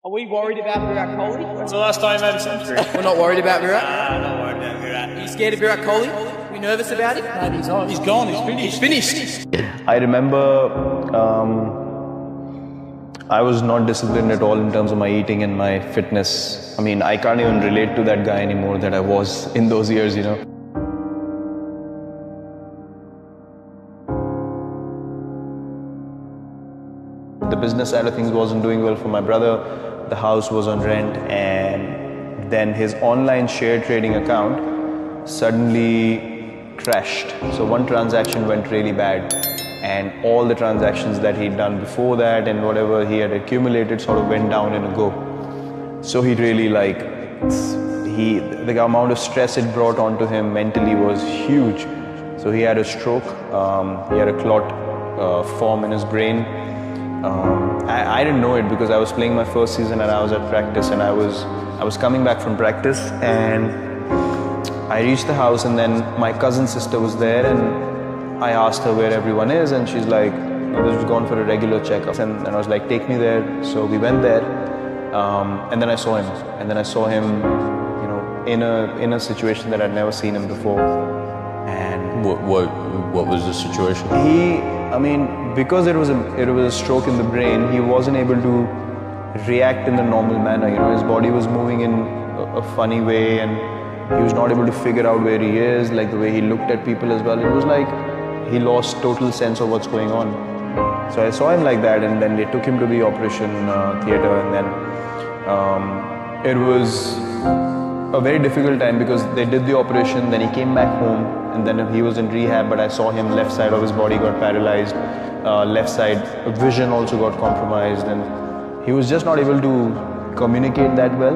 Are we worried about Virat Kohli? When's the last time you made a century? We're not worried about Virat. Not worried about Virat. Are you scared of Virat Kohli? Are we nervous about it? No, he's gone. He's finished. He's finished. I remember I was not disciplined at all in terms of my eating and my fitness. I mean, I can't even relate to that guy anymore that I was in those years, you know. The business side of things wasn't doing well for my brother. The house was on rent, and then his online share trading account suddenly crashed. So one transaction went really bad, and all the transactions that he'd done before that and whatever he had accumulated sort of went down in a go. So he really the amount of stress it brought onto him mentally was huge. So he had a stroke, he had a clot form in his brain. I didn't know it because I was playing my first season and I was at practice, and I was coming back from practice, and I reached the house, and then my cousin's sister was there, and I asked her where everyone is, and she's like, "No, this was gone for a regular checkup." And I was like, "Take me there." So we went there, and then I saw him, you know, in a situation that I'd never seen him before. And what was the situation? Because it was a stroke in the brain, he wasn't able to react in the normal manner. You know, his body was moving in a funny way, and he was not able to figure out where he is, like the way he looked at people as well. It was like he lost total sense of what's going on. So I saw him like that, and then they took him to the operation theatre, and then it was a very difficult time because they did the operation, then he came back home, and then he was in rehab, but I saw him, left side of his body got paralyzed, left side vision also got compromised, and he was just not able to communicate that well,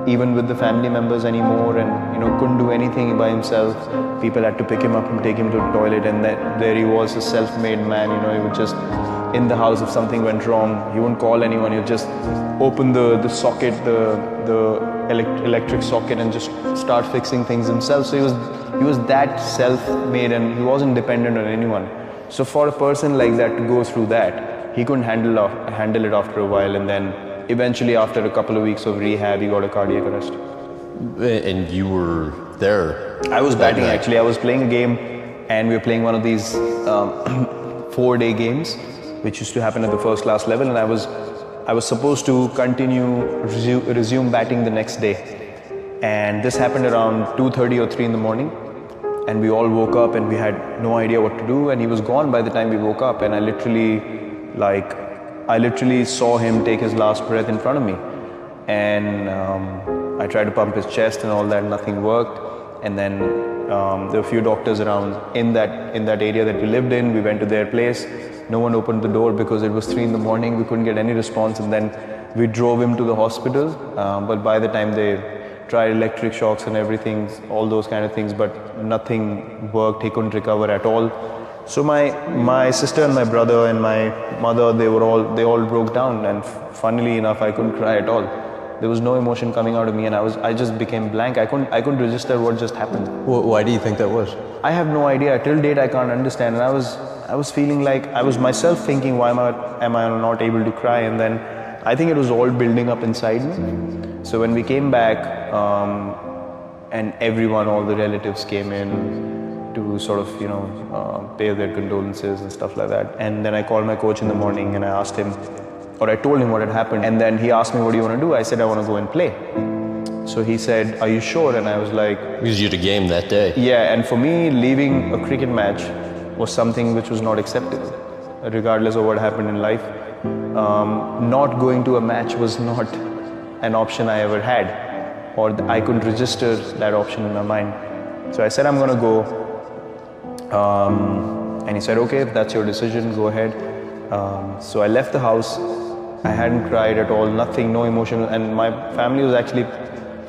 even with the family members anymore, and you know, couldn't do anything by himself. People had to pick him up and take him to the toilet, and there he was, a self-made man. You know, he would just, in the house, if something went wrong, he wouldn't call anyone. He'd just open the socket, the electric socket, and just start fixing things himself. So he was that self-made, and he wasn't dependent on anyone. So for a person like that to go through that, he couldn't handle it after a while, and then eventually after a couple of weeks of rehab, he got a cardiac arrest. And you were there? I was batting actually. I was playing a game, and we were playing one of these 4-day games, which used to happen at the first class level, and I was supposed to resume batting the next day. And this happened around 2:30 or 3 in the morning, and we all woke up and we had no idea what to do, and he was gone by the time we woke up, and I literally saw him take his last breath in front of me. And I tried to pump his chest and all that, nothing worked. And then there were a few doctors around in that area that we lived in. We went to their place. No one opened the door because it was 3 in the morning. We couldn't get any response, and then we drove him to the hospital. But by the time they tried electric shocks and everything, all those kind of things, but nothing worked. He couldn't recover at all. So my sister and my brother and my mother, they all broke down, and funnily enough, I couldn't cry at all. There was no emotion coming out of me, and I just became blank. I couldn't register what just happened. Why do you think that was? I have no idea. Till date, I can't understand. And I was feeling like I was myself thinking, why am I not able to cry? And then I think it was all building up inside me. So when we came back, and everyone, all the relatives came in to sort of, you know, pay their condolences and stuff like that. And then I called my coach in the morning, and I asked him, or I told him what had happened. And then he asked me, "What do you want to do?" I said, "I want to go and play." So he said, "Are you sure?" And I was like... Because you had a game that day. Yeah, and for me, leaving a cricket match was something which was not acceptable, regardless of what happened in life. Not going to a match was not an option I ever had, or I couldn't register that option in my mind. So I said, "I'm going to go." And he said, "Okay, if that's your decision, go ahead." So I left the house. I hadn't cried at all, nothing, no emotion, and my family was actually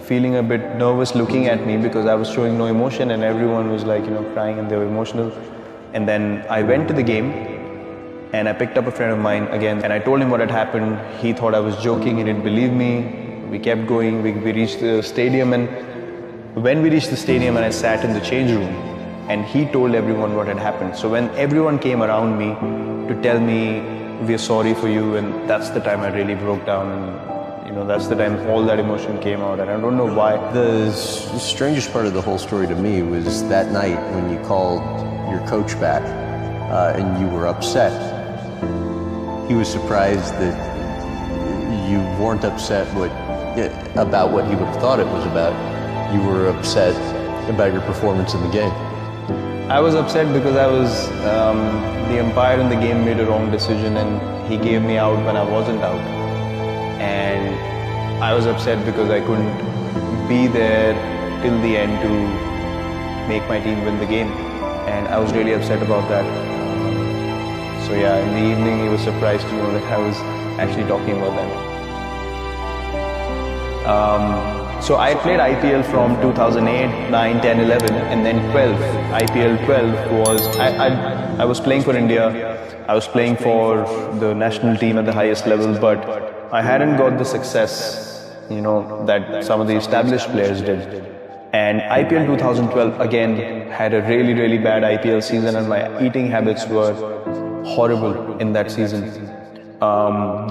feeling a bit nervous looking at me because I was showing no emotion, and everyone was like, you know, crying, and they were emotional. And then I went to the game, and I picked up a friend of mine again, and I told him what had happened. He thought I was joking, he didn't believe me. We kept going, we reached the stadium, and when we reached the stadium and I sat in the change room, and he told everyone what had happened. So when everyone came around me to tell me, "We are sorry for you," and that's the time I really broke down, and that's the time all that emotion came out, and I don't know why. The strangest part of the whole story to me was that night when you called your coach back and you were upset. He was surprised that you weren't upset about what he would have thought it was about. You were upset about your performance in the game. I was upset because the umpire in the game made a wrong decision and he gave me out when I wasn't out. And I was upset because I couldn't be there till the end to make my team win the game. And I was really upset about that. So yeah, in the evening he was surprised to know that I was actually talking about that. So I played IPL from 2008, 9, 10, 11 and then 12. IPL 12 was, I was playing for India. I was playing for the national team at the highest level, but I hadn't got the success, that some of the established players did. And IPL 2012 again had a really, really bad IPL season and my eating habits were horrible in that season.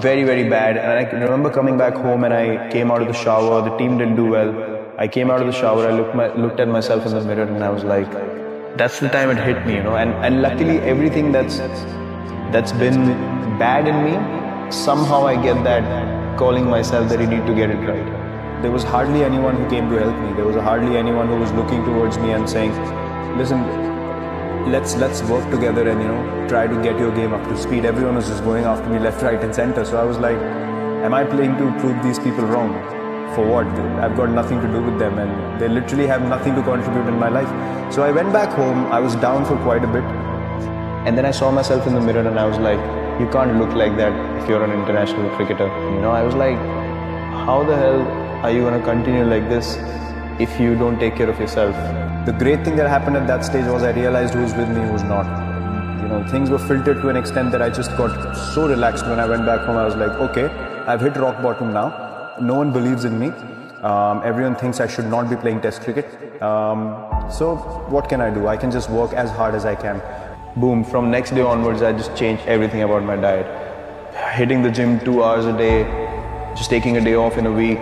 Very, very bad. And I can remember coming back home and I came out of the shower, the team didn't do well. I came out of the shower, I looked at myself in the mirror and I was like, that's the time it hit me, and luckily everything that's been bad in me, somehow I get that calling myself that I need to get it right. There was hardly anyone who came to help me. There was hardly anyone who was looking towards me and saying, listen, let's work together and try to get your game up to speed. Everyone was just going after me left, right and center. So I was like, am I playing to prove these people wrong? For what? I've got nothing to do with them and they literally have nothing to contribute in my life. So I went back home, I was down for quite a bit. And then I saw myself in the mirror and I was like, you can't look like that if you're an international cricketer. I was like, how the hell are you going to continue like this if you don't take care of yourself? The great thing that happened at that stage was I realized who's with me, who's not. Things were filtered to an extent that I just got so relaxed when I went back home. I was like, okay, I've hit rock bottom now. No one believes in me. Everyone thinks I should not be playing test cricket. So what can I do? I can just work as hard as I can. Boom, from next day onwards, I just changed everything about my diet. Hitting the gym 2 hours a day, just taking a day off in a week,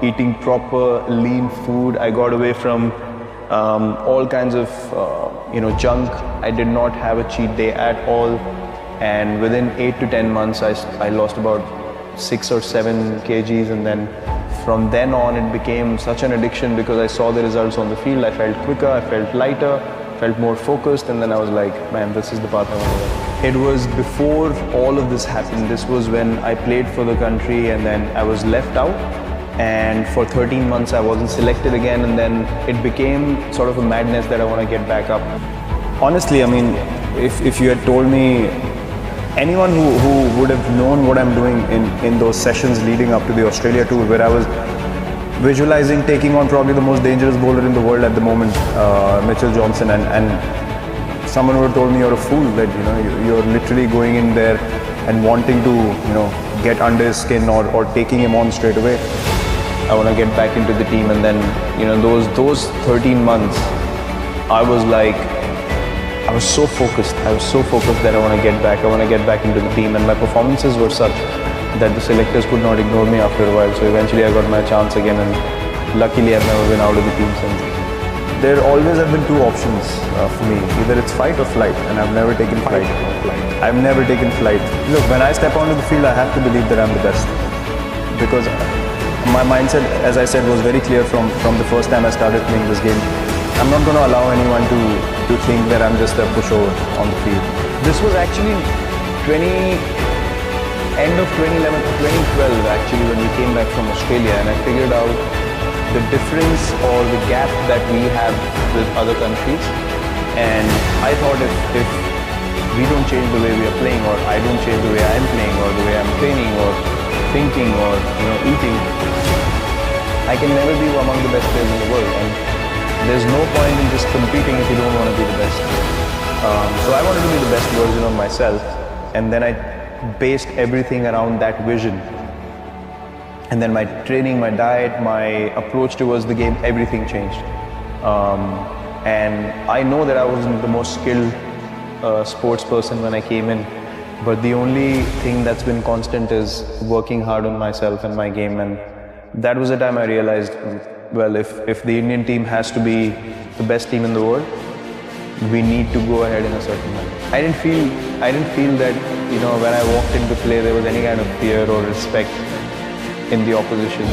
eating proper lean food. I got away from all kinds of junk. I did not have a cheat day at all. And within 8 to 10 months, I lost about 6 or 7 kgs. And then from then on, it became such an addiction because I saw the results on the field. I felt quicker, I felt lighter, felt more focused, and then I was like, man, this is the path I want to go. It was before all of this happened. This was when I played for the country and then I was left out. And for 13 months I wasn't selected again, and then it became sort of a madness that I want to get back up. Honestly, I mean, if you had told me, anyone who would have known what I'm doing in those sessions leading up to the Australia tour, where I was visualizing taking on probably the most dangerous bowler in the world at the moment, Mitchell Johnson, and someone would have told me you're a fool, that you're literally going in there and wanting to get under his skin or taking him on straight away. I want to get back into the team, and then those 13 months I was so focused that I want to get back into the team, and my performances were such that the selectors could not ignore me after a while. So eventually I got my chance again, and luckily I've never been out of the team since. There always have been two options for me. Either it's fight or flight, and I've never taken flight. I've never taken flight. Look, when I step onto the field, I have to believe that I'm the best. Because my mindset, as I said, was very clear from the first time I started playing this game. I'm not going to allow anyone to think that I'm just a pushover on the field. This was actually end of 2011, 2012 actually, when we came back from Australia, and I figured out the difference or the gap that we have with other countries. And I thought if we don't change the way we are playing, or I don't change the way I am playing, or the way I'm training, or thinking, or eating, I can never be among the best players in the world. And there's no point in just competing if you don't want to be the best. So I wanted to be the best version of myself, and then I based everything around that vision. And then my training, my diet, my approach towards the game, everything changed. And I know that I wasn't the most skilled sports person when I came in, But the only thing that's been constant is working hard on myself and my game. And that was the time I realized, well, if the Indian team has to be the best team in the world, we need to go ahead in a certain manner. I didn't feel that, when I walked into play, there was any kind of fear or respect in the opposition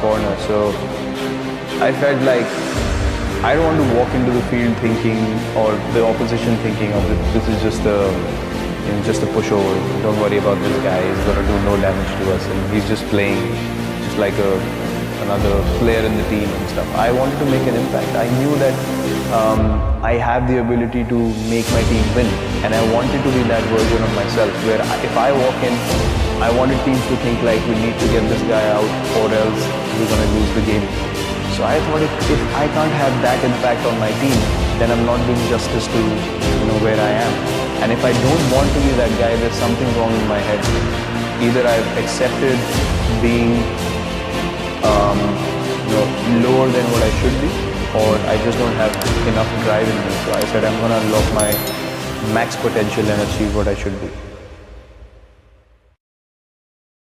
corner. So I felt like I don't want to walk into the field thinking, or the opposition thinking, of this is just a pushover. Don't worry about this guy. He's gonna do no damage to us, and he's just playing just like another player in the team and stuff. I wanted to make an impact. I knew that I have the ability to make my team win, and I wanted to be that version of myself where if I walk in, I wanted teams to think like, we need to get this guy out or else we're going to lose the game. So I thought if I can't have that impact on my team, then I'm not doing justice to where I am. And if I don't want to be that guy, there's something wrong in my head. Either I've accepted being lower than what I should be, or I just don't have enough drive in me. So I said I'm going to unlock my max potential and achieve what I should be.